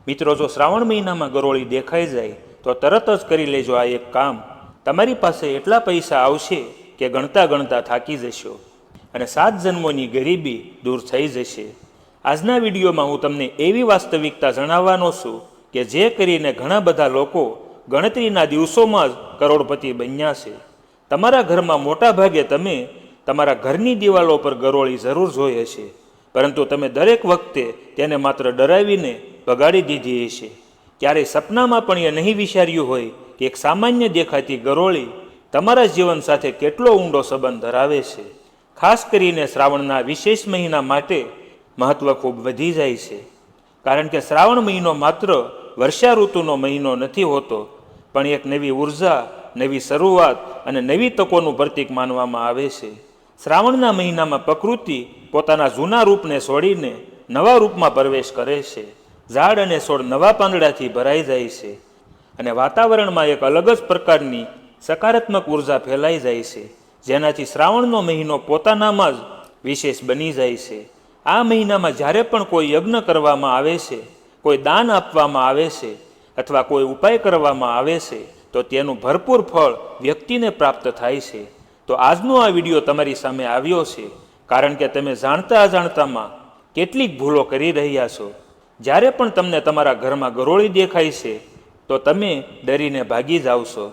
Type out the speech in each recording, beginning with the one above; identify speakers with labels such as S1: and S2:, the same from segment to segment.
S1: મિત્રો, જો શ્રાવણ મહિનામાં ગરોળી દેખાઈ જાય તો તરત જ કરી લેજો આ એક કામ. તમારી પાસે એટલા પૈસા આવશે કે ગણતા ગણતા થાકી જશો અને 7 જન્મોની ગરીબી દૂર થઈ જશે. આજના વિડીયોમાં હું તમને એવી વાસ્તવિકતા જણાવવાનો છું કે જે કરીને ઘણા બધા લોકો ગણતરીના દિવસોમાં જ કરોડપતિ બન્યા છે. તમારા ઘરમાં મોટા ભાગે તમે તમારા ઘરની દિવાલો પર ગરોળી જરૂર જોઈ હશે, પરંતુ તમે દરેક વખતે તેને માત્ર ડરાવીને બગાડી દીધી હશે. ક્યારેય સપનામાં પણ એ નહીં વિચાર્યું હોય કે એક સામાન્ય દેખાતી ગરોળી તમારા જીવન સાથે કેટલો ઊંડો સંબંધ ધરાવે છે. ખાસ કરીને શ્રાવણના વિશેષ મહિના માટે મહત્વ ખૂબ વધી જાય છે, કારણ કે શ્રાવણ મહિનો માત્ર વર્ષા ઋતુનો મહિનો નથી હોતો, પણ એક નવી ઉર્જા, નવી શરૂઆત અને નવી તકોનું પ્રતીક માનવામાં આવે છે. શ્રાવણના મહિનામાં પ્રકૃતિ પોતાના જૂના રૂપને છોડીને નવા રૂપમાં પ્રવેશ કરે છે. ઝાડ અને છોડ નવા પાંદડાથી ભરાઈ જાય છે અને વાતાવરણમાં એક અલગ જ પ્રકારની સકારાત્મક ઉર્જા ફેલાઈ જાય છે, જેનાથી શ્રાવણનો મહિનો પોતાનામાં જ વિશેષ બની જાય છે. આ મહિનામાં જ્યારે પણ કોઈ યજ્ઞ કરવામાં આવે છે, કોઈ દાન આપવામાં આવે છે અથવા કોઈ ઉપાય કરવામાં આવે છે, તો તેનું ભરપૂર ફળ વ્યક્તિને પ્રાપ્ત થાય છે. તો આજનો આ વિડીયો તમારી સામે આવ્યો છે કારણ કે તમે જાણતા અજાણતામાં કેટલીક ભૂલો કરી રહ્યા છો. જ્યારે પણ તમને તમારા ઘરમાં ગરોળી દેખાય છે તો તમે ડરીને ભાગી જાઓ છો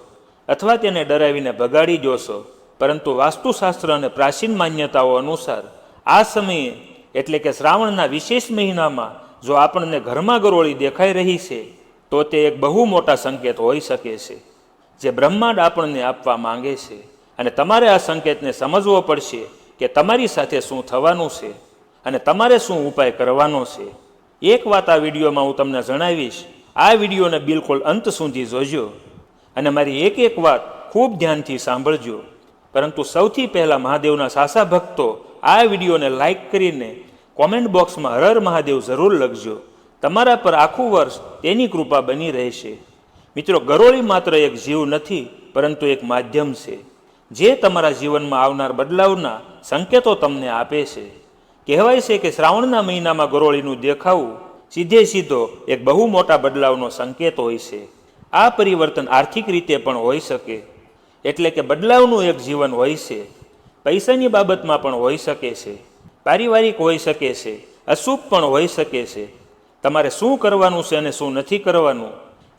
S1: અથવા તેને ડરાવીને ભગાડી જોશો, પરંતુ વાસ્તુશાસ્ત્ર અને પ્રાચીન માન્યતાઓ અનુસાર આ સમયે એટલે કે શ્રાવણના વિશેષ મહિનામાં જો આપણને ઘરમાં ગરોળી દેખાઈ રહી છે તો તે એક બહુ મોટા સંકેત હોઈ શકે છે જે બ્રહ્માંડ આપણને આપવા માંગે છે. અને તમારે આ સંકેતને સમજવો પડશે કે તમારી સાથે શું થવાનું છે અને તમારે શું ઉપાય કરવાનો છે. એક વાત આ વિડીયોમાં હું તમને જણાવીશ. આ વિડીયોને બિલકુલ અંત સુધી જોજો અને મારી એક એક વાત ખૂબ ધ્યાનથી સાંભળજો. પરંતુ સૌથી પહેલાં મહાદેવના સાચા ભક્તો આ વિડીયોને લાઈક કરીને કોમેન્ટ બોક્સમાં હર હર મહાદેવ જરૂર લખજો. તમારા પર આખું વર્ષ તેની કૃપા બની રહેશે. મિત્રો, ગરોળી માત્ર એક જીવ નથી, પરંતુ એક માધ્યમ છે જે તમારા જીવનમાં આવનાર બદલાવના સંકેતો તમને આપે છે. કહેવાય છે કે શ્રાવણના મહિનામાં ગરોળીનું દેખાવું સીધે સીધો એક બહુ મોટા બદલાવનો સંકેત હોય છે. આ પરિવર્તન આર્થિક રીતે પણ હોઈ શકે, એટલે કે બદલાવનું એક જીવન હોય છે. પૈસાની બાબતમાં પણ હોઈ શકે છે, પારિવારિક હોઈ શકે છે, અશુભ પણ હોઈ શકે છે. તમારે શું કરવાનું છે અને શું નથી કરવાનું,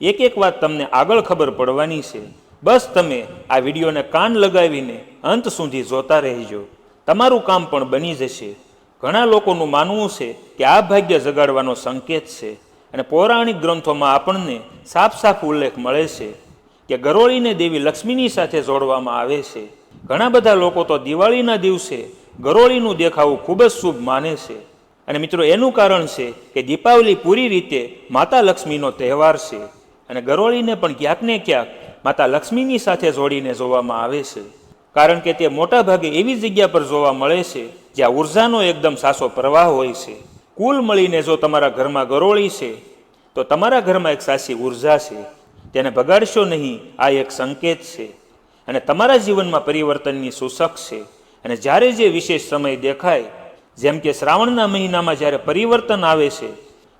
S1: એક એક વાત તમને આગળ ખબર પડવાની છે. બસ તમે આ વિડીયોને કાન લગાવીને અંત સુધી જોતા રહેજો. તમારું કામ પણ બની જશે. ઘણા લોકોનું માનવું છે કે આ ભાગ્ય જગાડવાનો સંકેત છે અને પૌરાણિક ગ્રંથોમાં આપણને સાફ સાફ ઉલ્લેખ મળે છે કે ગરોળીને દેવી લક્ષ્મીની સાથે જોડવામાં આવે છે. ઘણા બધા લોકો તો દિવાળીના દિવસે ગરોળીનું દેખાવું ખૂબ જ શુભ માને છે. અને મિત્રો, એનું કારણ છે કે દીપાવલી પૂરી રીતે માતા લક્ષ્મીનો તહેવાર છે અને ગરોળીને પણ ક્યાંક ને ક્યાંક માતા લક્ષ્મીની સાથે જોડીને જોવામાં આવે છે, કારણ કે તે મોટા ભાગે એવી જગ્યા પર જોવા મળે છે જ્યાં ઉર્જાનો એકદમ સાચો પ્રવાહ હોય છે. કુલ મળીને જો તમારા ઘરમાં ગરોળી છે તો તમારા ઘરમાં એક સાચી ઉર્જા છે. તેને બગાડશો નહીં. આ એક સંકેત છે અને તમારા જીવનમાં પરિવર્તનની સૂચક છે. અને જ્યારે જે વિશેષ સમય દેખાય, જેમ કે શ્રાવણના મહિનામાં જ્યારે પરિવર્તન આવે છે,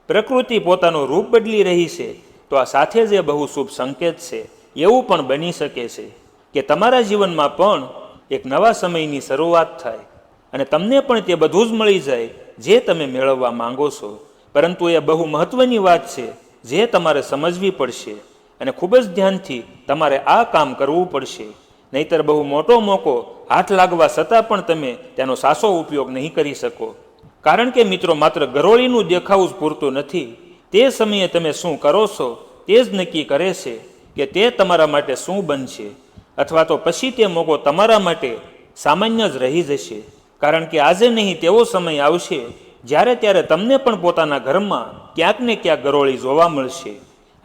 S1: પ્રકૃતિ પોતાનું રૂપ બદલી રહી છે, તો આ સાથે જ એ બહુ શુભ સંકેત છે. એવું પણ બની શકે છે કે તમારા જીવનમાં પણ એક નવા સમયની શરૂઆત થાય અને તમને પણ તે બધું જ મળી જાય જે તમે મેળવવા માંગો છો. પરંતુ એ બહુ મહત્વની વાત છે જે તમારે સમજવી પડશે અને ખૂબ જ ધ્યાનથી તમારે આ કામ કરવું પડશે. નહીતર બહુ મોટો મોકો હાથ લાગવા છતાં પણ તમે તેનો સાચો ઉપયોગ નહીં કરી શકો. કારણ કે મિત્રો, માત્ર ગરોળીનું દેખાવું જ પૂરતું નથી. તે સમયે તમે શું કરો છો તે જ નક્કી કરે છે કે તે તમારા માટે શું બનશે, અથવા તો પછી તે મોકો તમારા માટે સામાન્ય જ રહી જશે. કારણ કે આજે નહીં તેવો સમય આવશે જ્યારે ત્યારે તમને પણ પોતાના ઘરમાં ક્યાંક ને ક્યાંક ગરોળી જોવા મળશે.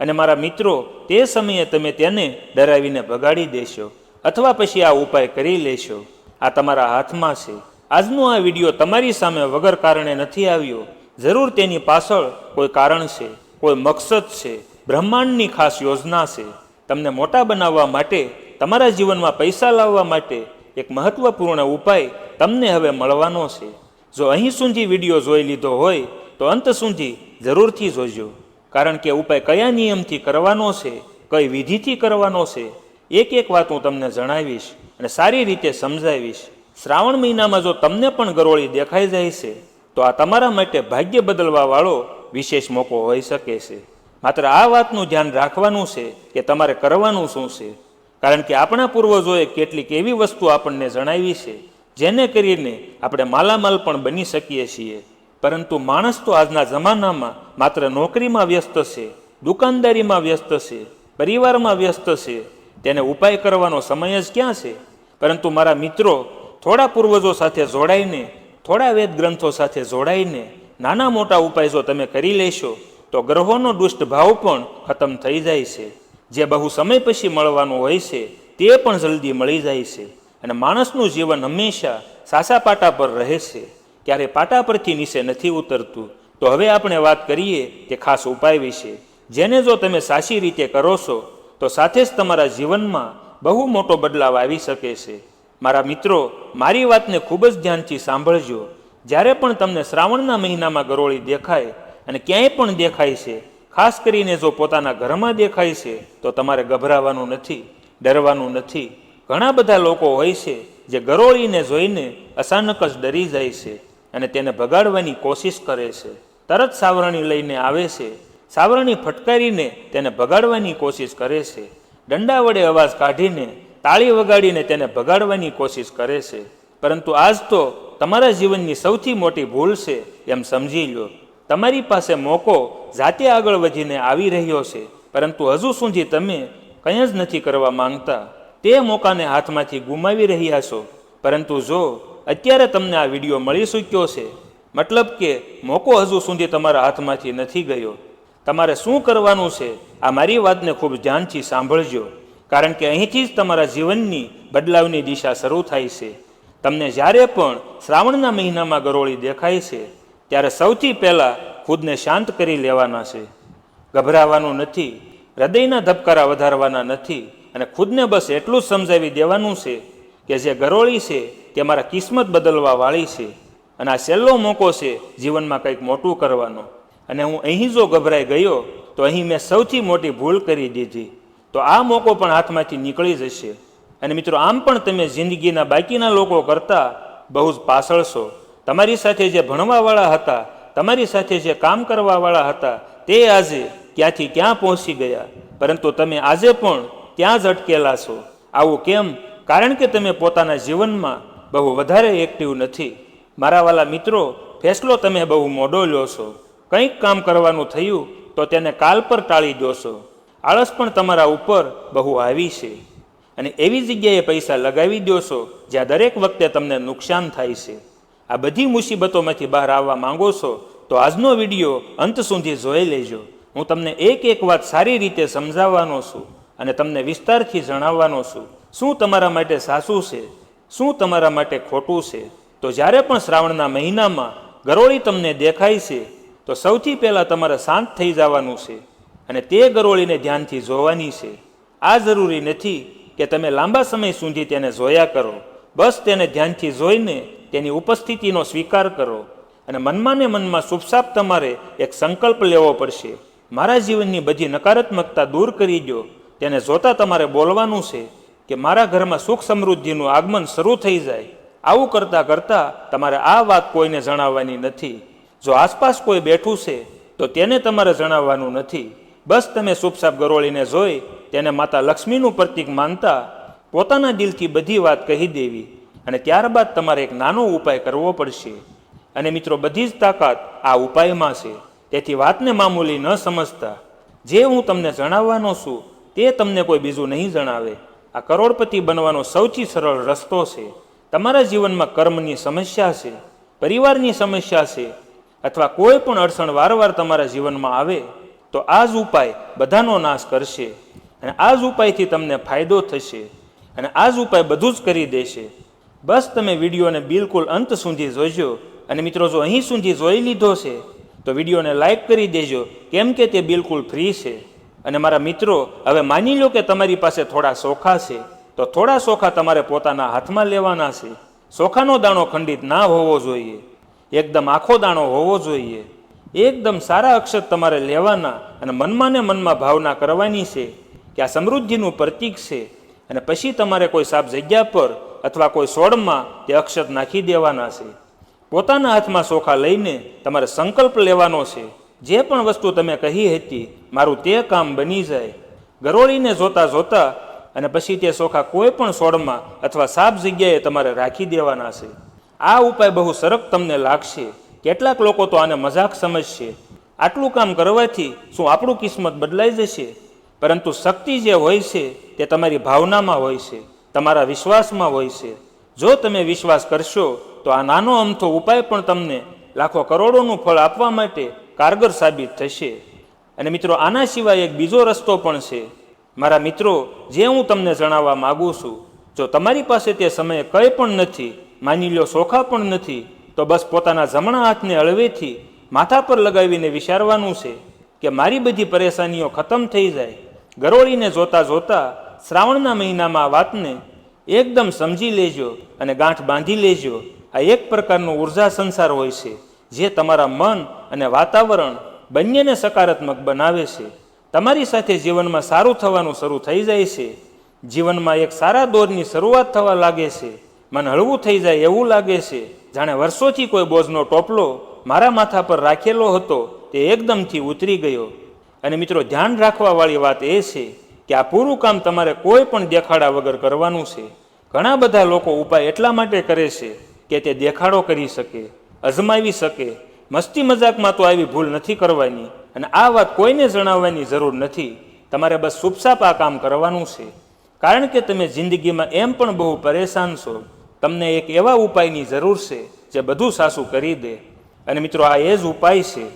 S1: અને મારા મિત્રો, તે સમયે તમે તેને ડરાવીને ભગાડી દેશો અથવા પછી આ ઉપાય કરી લેશો. આ તમારા હાથમાં છે. આજનો આ વિડીયો તમારી સામે વગર કારણે નથી આવ્યો. જરૂર તેની પાછળ કોઈ કારણ છે, કોઈ મકસદ છે, બ્રહ્માંડની ખાસ યોજના છે. તમને મોટા બનાવવા માટે, તમારા જીવનમાં પૈસા લાવવા માટે એક મહત્વપૂર્ણ ઉપાય તમને હવે મળવાનો છે. જો અહીં સુધી વિડીયો જોઈ લીધો હોય તો અંત સુધી જરૂરથી જોજો, કારણ કે ઉપાય કયા નિયમથી કરવાનો છે, કઈ વિધિથી કરવાનો છે, એક એક વાત હું તમને જણાવીશ અને સારી રીતે સમજાવીશ. શ્રાવણ મહિનામાં જો તમને પણ ગરોળી દેખાઈ જાય છે તો આ તમારા માટે ભાગ્ય બદલવા વાળો વિશેષ મોકો હોઈ શકે છે. માત્ર આ વાતનું ધ્યાન રાખવાનું છે કે તમારે કરવાનું શું છે, કારણ કે આપણા પૂર્વજોએ કેટલીક એવી વસ્તુ આપણને જણાવી છે જેને કરીને આપણે માલામાલ પણ બની શકીએ છીએ. પરંતુ માણસ તો આજના જમાનામાં માત્ર નોકરીમાં વ્યસ્ત છે, દુકાનદારીમાં વ્યસ્ત છે, પરિવારમાં વ્યસ્ત છે, તેને ઉપાય કરવાનો સમય જ ક્યાં છે. પરંતુ મારા મિત્રો, થોડા પૂર્વજો સાથે જોડાઈને, થોડા વેદ ગ્રંથો સાથે જોડાઈને નાના મોટા ઉપાય જો તમે કરી લેશો તો ગ્રહોનો દુષ્ટ ભાવ પણ ખતમ થઈ જાય છે. જે બહુ સમય પછી મળવાનું હોય છે તે પણ જલ્દી મળી જાય છે અને માણસનું જીવન હંમેશા સાસા પાટા પર રહે છે, ત્યારે પાટા પરથી નીચે નથી ઉતરતું. તો હવે આપણે વાત કરીએ તે ખાસ ઉપાય વિશે, જેને જો તમે સાચી રીતે કરો છો તો સાથે જ તમારા જીવનમાં બહુ મોટો બદલાવ આવી શકે છે. મારા મિત્રો, મારી વાતને ખૂબ જ ધ્યાનથી સાંભળજો. જ્યારે પણ તમને શ્રાવણના મહિનામાં ગરોળી દેખાય અને ક્યાંય પણ દેખાય છે, ખાસ કરીને જો પોતાના ઘરમાં દેખાય છે તો તમારે ગભરાવાનું નથી, ડરવાનું નથી. ઘણા બધા લોકો હોય છે જે ગરોળીને જોઈને અચાનક જ ડરી જાય છે અને તેને ભગાડવાની કોશિશ કરે છે. તરત સાવરણી લઈને આવે છે, સાવરણી ફટકારીને તેને ભગાડવાની કોશિશ કરે છે, દંડા વડે અવાજ કાઢીને, તાળી વગાડીને તેને ભગાડવાની કોશિશ કરે છે. પરંતુ આજ તો તમારા જીવનની સૌથી મોટી ભૂલ છે એમ સમજી લો. તમારી પાસે મોકો જાતે આગળ વધીને આવી રહ્યો છે, પરંતુ હજુ સુધી તમે કંઈ જ નથી કરવા માંગતા. તે મોકાને હાથમાંથી ગુમાવી રહ્યા છો. પરંતુ જો અત્યારે તમને આ વિડીયો મળી ચૂક્યો છે, મતલબ કે મોકો હજુ સુધી તમારા હાથમાંથી નથી ગયો. તમારે શું કરવાનું છે આ મારી વાતને ખૂબ ધ્યાનથી સાંભળજો, કારણ કે અહીંથી જ તમારા જીવનની બદલાવની દિશા શરૂ થાય છે. તમને જ્યારે પણ શ્રાવણના મહિનામાં ગરોળી દેખાય છે ત્યારે સૌથી પહેલાં ખુદને શાંત કરી લેવાના છે. ગભરાવાનું નથી, હૃદયના ધબકારા વધારવાના નથી અને ખુદને બસ એટલું જ સમજાવી દેવાનું છે કે જે ગરોળી છે તે મારા કિસ્મત બદલવા વાળી છે અને આ છેલ્લો મોકો છે જીવનમાં કંઈક મોટું કરવાનો. અને હું અહીં જો ગભરાઈ ગયો તો અહીં મેં સૌથી મોટી ભૂલ કરી દીધી, તો આ મોકો પણ હાથમાંથી નીકળી જશે. અને મિત્રો, આમ પણ તમે જિંદગીના બાકીના લોકો કરતાં બહુ જ પાછળ છો. તમારી સાથે જે ભણવાવાળા હતા, તમારી સાથે જે કામ કરવાવાળા હતા, તે આજે ક્યાંથી ક્યાં પહોંચી ગયા, પરંતુ તમે આજે પણ ત્યાં જ અટકેલા છો. આવું કેમ? કારણ કે તમે પોતાના જીવનમાં બહુ વધારે એક્ટિવ નથી. મારા વાલા મિત્રો, ફેસલો તમે બહુ મોડો લ્યો છો. કંઈક કામ કરવાનું થયું તો તેને કાલ પર ટાળી દો છો. આળસ પણ તમારા ઉપર બહુ આવી છે અને એવી જગ્યાએ પૈસા લગાવી દો છો જ્યાં દરેક વખતે તમને નુકસાન થાય છે. આ બધી મુસીબતોમાંથી બહાર આવવા માંગો છો તો આજનો વિડીયો અંત સુધી જોઈ લેજો. હું તમને એક એક વાત સારી રીતે સમજાવવાનો છું અને તમને વિસ્તારથી જણાવવાનો છું શું તમારા માટે સાચું છે, શું તમારા માટે ખોટું છે. તો જ્યારે પણ શ્રાવણના મહિનામાં ગરોળી તમને દેખાય છે તો સૌથી પહેલાં તમારે શાંત થઈ જવાનું છે અને તે ગરોળીને ધ્યાનથી જોવાની છે. આ જરૂરી નથી કે તમે લાંબા સમય સુધી તેને જોયા કરો. બસ તેને ધ્યાનથી જોઈને તેની ઉપસ્થિતિનો સ્વીકાર કરો અને મનમાં ને મનમાં ચૂપચાપ તમારે એક સંકલ્પ લેવો પડશે. મારા જીવનની બધી નકારાત્મકતા દૂર કરી દો. તેને જોતા તમારે બોલવાનું છે કે મારા ઘરમાં સુખ સમૃદ્ધિનું આગમન શરૂ થઈ જાય. આવું કરતાં કરતાં તમારે આ વાત કોઈને જણાવવાની નથી. જો આસપાસ કોઈ બેઠું છે તો તેને તમારે જણાવવાનું નથી. બસ તમે ચૂપચાપ ગરોળીને જોઈ તેને માતા લક્ષ્મીનું પ્રતીક માનતા પોતાના દિલથી બધી વાત કહી દેવી અને ત્યારબાદ તમારે એક નાનો ઉપાય કરવો પડશે. અને મિત્રો, બધી જ તાકાત આ ઉપાયમાં છે, તેથી વાતને મામૂલી ન સમજતા. જે હું તમને જણાવવાનો છું તે તમને કોઈ બીજું નહીં જણાવે. આ કરોડપતિ બનવાનો સૌથી સરળ રસ્તો છે. તમારા જીવનમાં કર્મની સમસ્યા છે, પરિવારની સમસ્યા છે અથવા કોઈ પણ અડચણ વારંવાર તમારા જીવનમાં આવે તો આ જ ઉપાય બધાનો નાશ કરશે અને આ જ ઉપાયથી તમને ફાયદો થશે અને આ જ ઉપાય બધું જ કરી દેશે. બસ તમે વિડીયોને બિલકુલ અંત સુધી જોઈજો. અને મિત્રો, જો અહીં સુધી જોઈ લીધો છે તો વિડીયોને લાઈક કરી દેજો, કેમ કે તે બિલકુલ ફ્રી છે. અને મારા મિત્રો, હવે માની લો કે તમારી પાસે થોડા ચોખા છે, તો થોડા ચોખા તમારે પોતાના હાથમાં લેવાના છે. ચોખાનો દાણો ખંડિત ના હોવો જોઈએ, એકદમ આખો દાણો હોવો જોઈએ. એકદમ સારા અક્ષત તમારે લેવાના અને મનમાં ને મનમાં ભાવના કરવાની છે કે આ સમૃદ્ધિનું પ્રતીક છે, અને પછી તમારે કોઈ સાફ જગ્યા પર અથવા કોઈ છોડમાં તે અક્ષત નાખી દેવાના છે. પોતાના હાથમાં ચોખા લઈને તમારે સંકલ્પ લેવાનો છે, જે પણ વસ્તુ તમે કહી હતી મારું તે કામ બની જાય. ગરોળીને જોતા જોતા અને પછી તે ચોખા કોઈ પણ છોડમાં અથવા સાફ જગ્યાએ તમારે રાખી દેવાના છે. આ ઉપાય બહુ સરળ તમને લાગશે. કેટલાક લોકો તો આને મજાક સમજશે. આટલું કામ કરવાથી શું આપણું કિસ્મત બદલાઈ જશે? પરંતુ શક્તિ જે હોય છે તે તમારી ભાવનામાં હોય છે, તમારા વિશ્વાસમાં હોય છે. જો તમે વિશ્વાસ કરશો તો આ નાનો અમથો ઉપાય પણ તમને લાખો કરોડોનું ફળ આપવા માટે કારગર સાબિત થશે. અને મિત્રો, આના સિવાય એક બીજો રસ્તો પણ છે. મારા મિત્રો, જે હું તમને જણાવવા માગું છું, જો તમારી પાસે તે સમયે કંઈ પણ નથી, માની લો ચોખા પણ નથી, તો બસ પોતાના જમણા હાથને હળવેથી માથા પર લગાવીને વિચારવાનું છે કે મારી બધી પરેશાનીઓ ખતમ થઈ જાય. ગરોળીને જોતા જોતા શ્રાવણના મહિનામાં આ વાતને એકદમ સમજી લેજો અને ગાંઠ બાંધી લેજો. આ એક પ્રકારનો ઉર્જા સંસાર હોય છે, જે તમારા મન અને વાતાવરણ બંનેને સકારાત્મક બનાવે છે. તમારી સાથે જીવનમાં સારું થવાનું શરૂ થઈ જાય છે. જીવનમાં એક સારા દોરની શરૂઆત થવા લાગે છે. મન હળવું થઈ જાય એવું લાગે છે, જાણે વર્ષોથી કોઈ બોજનો ટોપલો મારા માથા પર રાખેલો હતો તે એકદમથી ઉતરી ગયો. અને મિત્રો, ધ્યાન રાખવાવાળી વાત એ છે કે આ પૂરું કામ તમારે કોઈ પણ દેખાડા વગર કરવાનું છે. ઘણા બધા લોકો ઉપાય એટલા માટે કરે છે કે તે દેખાડો કરી શકે, અજમાવી શકે. મસ્તી મજાકમાં તો આવી ભૂલ નથી કરવાની, અને આ વાત કોઈને જણાવવાની જરૂર નથી. તમારે બસ ચૂપચાપ આ કામ કરવાનું છે, કારણ કે તમે જિંદગીમાં એમ પણ બહુ પરેશાન છો. તમને એક એવા ઉપાયની જરૂર છે જે બધું સાસું કરી દે. અને મિત્રો, આ એ જ ઉપાય છે.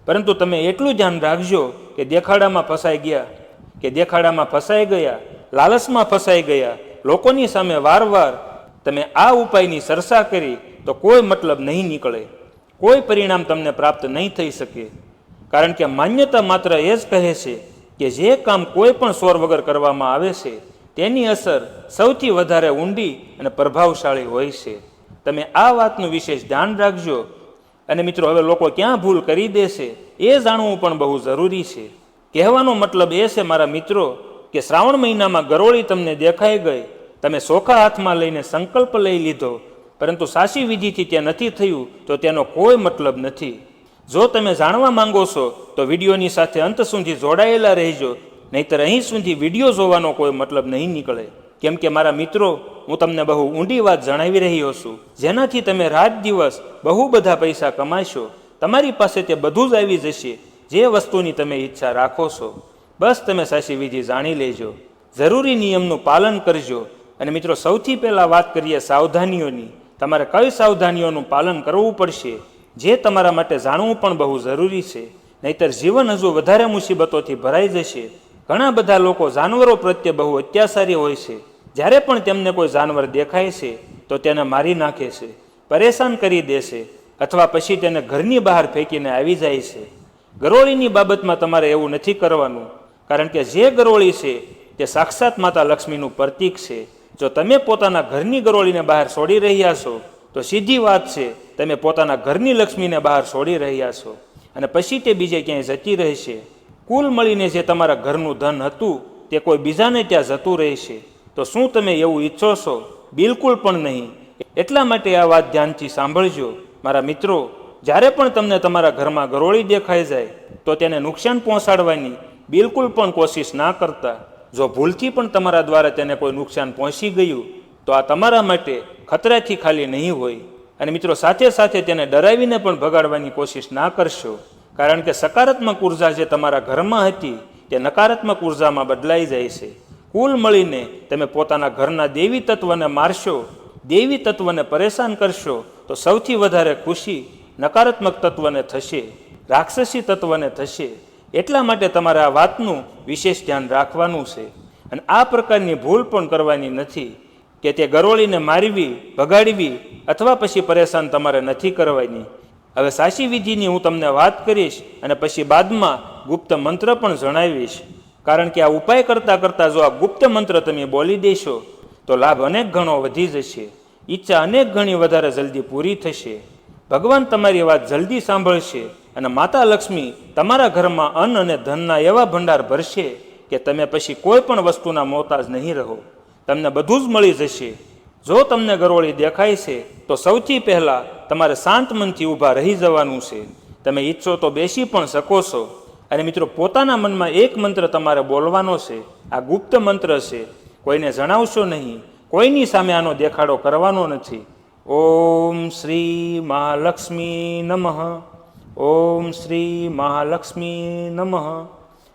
S1: પરંતુ તમે એટલું ધ્યાન રાખજો કે દેખાડામાં ફસાઈ ગયા, લાલચમાં ફસાઈ ગયા, લોકોની સામે વારવાર તમે આ ઉપાયની ચર્ચા કરી તો કોઈ મતલબ નહીં નીકળે, કોઈ પરિણામ તમને પ્રાપ્ત નહીં થઈ શકે. કારણ કે માન્યતા માત્ર એ જ કહે છે કે જે કામ કોઈ પણ સ્વર વગર કરવામાં આવે છે તેની અસર સૌથી વધારે ઊંડી અને પ્રભાવશાળી હોય છે. તમે આ વાતનું વિશેષ ધ્યાન રાખજો. અને મિત્રો, હવે લોકો ક્યાં ભૂલ કરી દેશે એ જાણવું પણ બહુ જરૂરી છે. કહેવાનો મતલબ એ છે મારા મિત્રો કે શ્રાવણ મહિનામાં ગરોળી તમને દેખાઈ ગઈ, તમે ચોખા હાથમાં લઈને સંકલ્પ લઈ લીધો, પરંતુ સાચી વિધિથી તે નથી થયું તો તેનો કોઈ મતલબ નથી. જો તમે જાણવા માંગો છો તો વિડીયોની સાથે અંત સુધી જોડાયેલા રહેજો, નહીતર અહીં સુધી વિડીયો જોવાનો કોઈ મતલબ નહીં નીકળે. કેમ કે મારા મિત્રો, હું તમને બહુ ઊંડી વાત જણાવી રહ્યો છું, જેનાથી તમે રાત દિવસ બહુ બધા પૈસા કમાશો. તમારી પાસે તે બધું જ આવી જશે જે વસ્તુની તમે ઈચ્છા રાખો છો. બસ તમે સાચી વિધિ જાણી લેજો, જરૂરી નિયમનું પાલન કરજો. અને મિત્રો, સૌથી પહેલાં વાત કરીએ સાવધાનીઓની. તમારે કઈ સાવધાનીઓનું પાલન કરવું પડશે જે તમારા માટે જાણવું પણ બહુ જરૂરી છે, નહીતર જીવન હજુ વધારે મુસીબતોથી ભરાઈ જશે. ઘણા બધા લોકો જાનવરો પ્રત્યે બહુ અત્યાચારી હોય છે. જ્યારે પણ તેમને કોઈ જાનવર દેખાય છે તો તેને મારી નાખે છે, પરેશાન કરી દેશે, અથવા પછી તેને ઘરની બહાર ફેંકીને આવી જાય છે. ગરોળીની બાબતમાં તમારે એવું નથી કરવાનું, કારણ કે જે ગરોળી છે તે સાક્ષાત માતા લક્ષ્મીનું પ્રતીક છે. જો તમે પોતાના ઘરની ગરોળીને બહાર છોડી રહ્યા છો તો સીધી વાત છે, તમે પોતાના ઘરની લક્ષ્મીને બહાર છોડી રહ્યા છો, અને પછી તે બીજે ક્યાંય જતી રહેશે. કુલ મળીને જે તમારા ઘરનું ધન હતું તે કોઈ બીજાને ત્યાં જતું રહેશે. તો શું તમે એવું ઈચ્છો છો? બિલકુલ પણ નહીં. એટલા માટે આ વાત ધ્યાનથી સાંભળજો મારા મિત્રો. જ્યારે પણ તમને તમારા ઘરમાં ગરોળી દેખાઈ જાય તો તેને નુકસાન પહોંચાડવાની બિલકુલ પણ કોશિશ ના કરતા. જો ભૂલથી પણ તમારા દ્વારા તેને કોઈ નુકસાન પહોંચી ગયું તો આ તમારા માટે ખતરાથી ખાલી નહીં હોય. અને મિત્રો, સાથે સાથે તેને ડરાવીને પણ ભગાડવાની કોશિશ ના કરશો, કારણ કે સકારાત્મક ઉર્જા જે તમારા ઘરમાં હતી તે નકારાત્મક ઉર્જામાં બદલાઈ જાય છે. કુલ મળીને તમે પોતાના ઘરના દેવી તત્વને મારશો, દેવી તત્વને પરેશાન કરશો તો સૌથી વધારે ખુશી નકારાત્મક તત્વને થશે, રાક્ષસી તત્વને થશે. એટલા માટે તમારે આ વાતનું વિશેષ ધ્યાન રાખવાનું છે. અને આ પ્રકારની ભૂલ પણ કરવાની નથી કે તે ગરોળીને મારવી, ભગાડવી અથવા પછી પરેશાન તમારે નથી કરવાની. હવે સાચી વિધિની હું તમને વાત કરીશ અને પછી બાદમાં ગુપ્ત મંત્ર પણ જણાવીશ. કારણ કે આ ઉપાય કરતાં કરતાં જો આ ગુપ્ત મંત્ર તમે બોલી દેશો તો લાભ અનેક ગણો વધી જશે, ઈચ્છા અનેક ગણી વધારે જલ્દી પૂરી થશે. ભગવાન તમારી વાત જલ્દી સાંભળશે અને માતા લક્ષ્મી તમારા ઘરમાં અન્ન અને ધનના એવા ભંડાર ભરશે કે તમે પછી કોઈ પણ વસ્તુના મોહતાજ નહીં રહો. તમને બધું જ મળી જશે. જો તમને ગરોળી દેખાય છે તો સૌથી પહેલાં તમારે શાંત મનથી ઊભા રહી જવાનું છે. તમે ઈચ્છો તો બેસી પણ શકો છો. અને મિત્રો, પોતાના મનમાં એક મંત્ર તમારે બોલવાનો છે. આ ગુપ્ત મંત્ર છે, કોઈને જણાવશો નહીં, કોઈની સામે આનો દેખાડો કરવાનો નથી. ઓમ શ્રી મહાલક્ષ્મી નમઃ, ઓમ શ્રી મહાલક્ષ્મી નમઃ.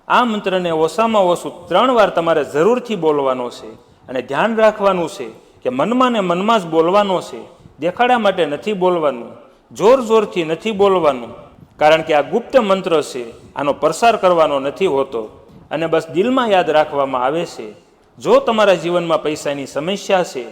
S1: આ મંત્રને ઓછામાં ઓછું 3 વાર તમારે જરૂરથી બોલવાનો છે. અને ધ્યાન રાખવાનું છે કે મનમાં ને મનમાં જ બોલવાનો છે, દેખાડા માટે નથી બોલવાનું, જોર જોરથી નથી બોલવાનું. કારણ કે આ ગુપ્ત મંત્ર છે, આનો પ્રસાર કરવાનો નથી હોતો અને બસ દિલમાં યાદ રાખવામાં આવે છે. જો તમારા જીવનમાં પૈસાની સમસ્યા છે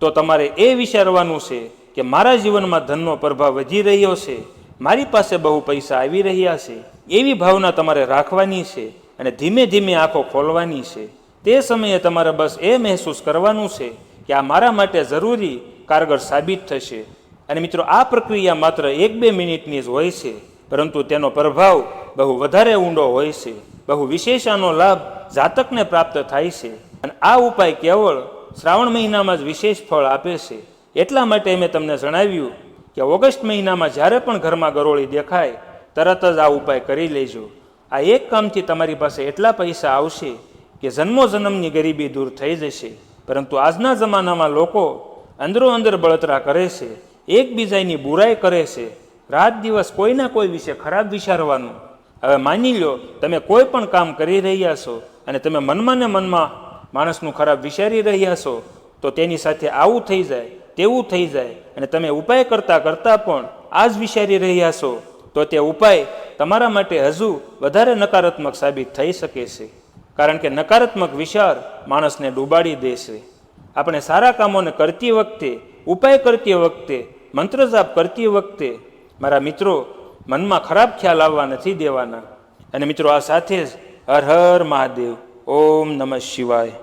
S1: તો તમારે એ વિચારવાનું છે કે મારા જીવનમાં ધનનો પ્રભાવ વધી રહ્યો છે, મારી પાસે બહુ પૈસા આવી રહ્યા છે, એવી ભાવના તમારે રાખવાની છે. અને ધીમે ધીમે આંખો ખોલવાની છે. તે સમયે તમારે બસ એ મહેસૂસ કરવાનું છે કે આ મારા માટે જરૂરી કારગર સાબિત થશે. અને મિત્રો, આ પ્રક્રિયા માત્ર 1-2 મિનિટની જ હોય છે, પરંતુ તેનો પ્રભાવ બહુ વધારે ઊંડો હોય છે. બહુ વિશેષ આનો લાભ જાતકને પ્રાપ્ત થાય છે. અને આ ઉપાય કેવળ શ્રાવણ મહિનામાં જ વિશેષ ફળ આપે છે. એટલા માટે મેં તમને જણાવ્યું કે ઓગસ્ટ મહિનામાં જ્યારે પણ ઘરમાં ગરોળી દેખાય તરત જ આ ઉપાય કરી લેજો. આ એક કામથી તમારી પાસે એટલા પૈસા આવશે કે જન્મો જન્મની ગરીબી દૂર થઈ જશે. પરંતુ આજના જમાનામાં લોકો અંદરો અંદર બળતરા કરે છે, એકબીજાની બુરાઈ કરે છે, રાત દિવસ કોઈના કોઈ વિશે ખરાબ વિચારવાનું. હવે માની લો તમે કોઈ પણ કામ કરી રહ્યા છો અને તમે મનમાં ને મનમાં માણસનું ખરાબ વિચારી રહ્યા છો, તો તેની સાથે આવું થઈ જાય, તેવું થઈ જાય, અને તમે ઉપાય કરતાં કરતાં પણ આ જ વિચારી રહ્યા છો, તો તે ઉપાય તમારા માટે હજુ વધારે નકારાત્મક સાબિત થઈ શકે છે. કારણ કે નકારાત્મક વિચાર માણસને ડૂબાડી દેશે. આપણે સારા કામોને કરતી વખતે, ઉપાય કરતી વખતે, મંત્ર જાપ કરતી વખતે મારા મિત્રો મનમાં ખરાબ ખ્યાલ આવવા નથી દેવાના. અને મિત્રો, આ સાથે જ હર હર મહાદેવ, ઓમ નમઃ શિવાય.